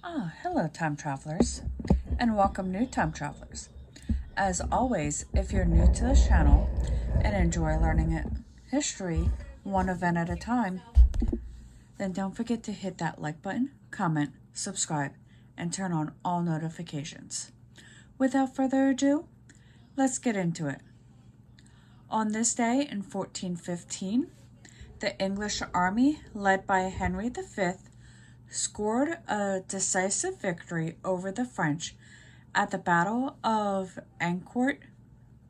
Hello, time travelers, and welcome, new time travelers. As always, if you're new to this channel and enjoy learning history one event at a time, then don't forget to hit that like button, comment, subscribe, and turn on all notifications. Without further ado, let's get into it. On this day in 1415, the English army, led by Henry V, scored a decisive victory over the French at the Battle of Agincourt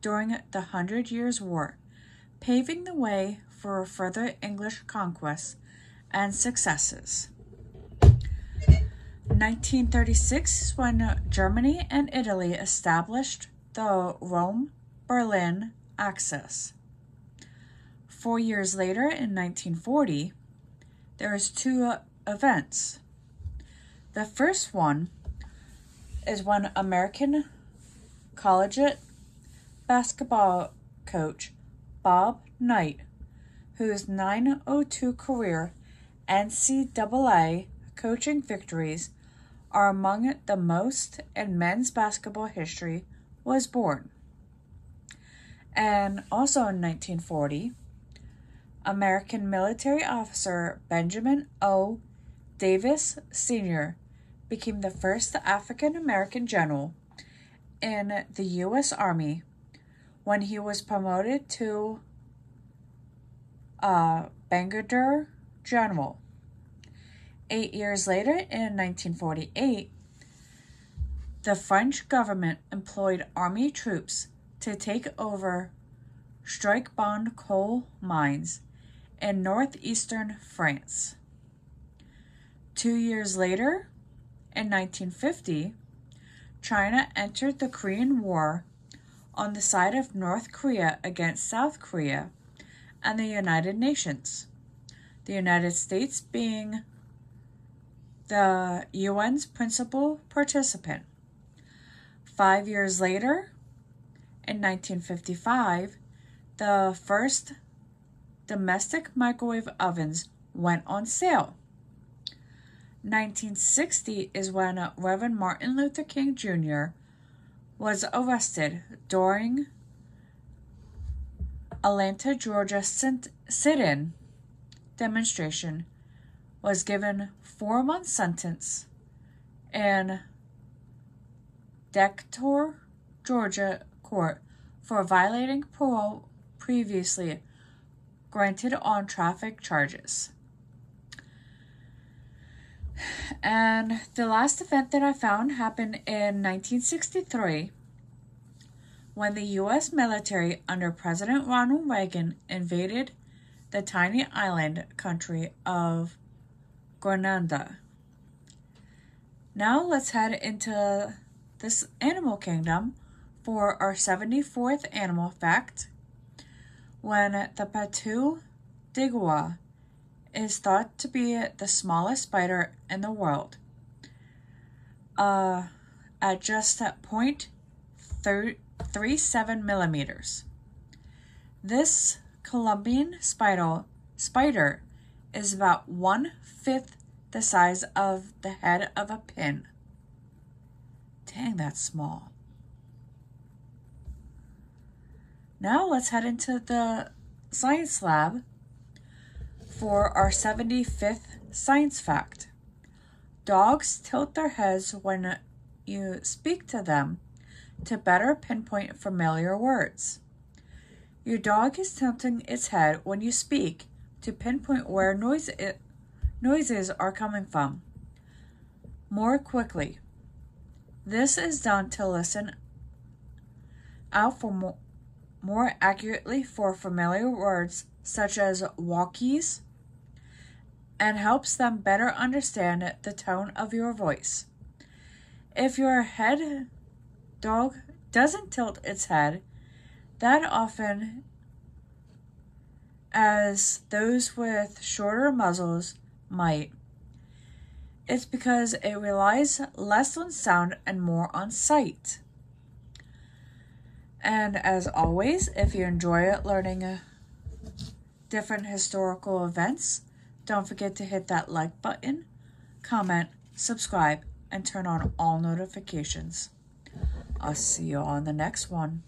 during the 100 Years' War, paving the way for further English conquests and successes. 1936 is when Germany and Italy established the Rome-Berlin axis. 4 years later, in 1940, there is two events. The first one is when American collegiate basketball coach Bob Knight, whose 902 career NCAA coaching victories are among the most in men's basketball history, was born. And also in 1940, American military officer Benjamin O. Davis Sr. became the first African-American general in the U.S. Army when he was promoted to Brigadier General. 8 years later, in 1948, the French government employed army troops to take over strike-bound coal mines in northeastern France. 2 years later, in 1950, China entered the Korean War on the side of North Korea against South Korea and the United Nations, the United States being the UN's principal participant. 5 years later, in 1955, the first domestic microwave ovens went on sale. 1960 is when Reverend Martin Luther King Jr. was arrested during Atlanta, Georgia sit-in demonstration, was given 4-month sentence in Decatur, Georgia court for violating parole previously granted on traffic charges. And the last event that I found happened in 1963 when the U.S. military under President Ronald Reagan invaded the tiny island country of Grenada. Now let's head into this animal kingdom for our 74th animal fact, when the Patu Digua is thought to be the smallest spider in the world, at just 0.37 millimeters. This Colombian spider is about 1/5 the size of the head of a pin. Dang, that's small. Now let's head into the science lab for our 75th science fact. Dogs tilt their heads when you speak to them to better pinpoint familiar words. Your dog is tilting its head when you speak to pinpoint where noises are coming from more quickly. This is done to listen out for more accurately for familiar words such as walkies, and helps them better understand the tone of your voice. If your head dog doesn't tilt its head that often as those with shorter muzzles might, it's because it relies less on sound and more on sight. And as always, if you enjoy learning different historical events, don't forget to hit that like button, comment, subscribe, and turn on all notifications. I'll see you on the next one.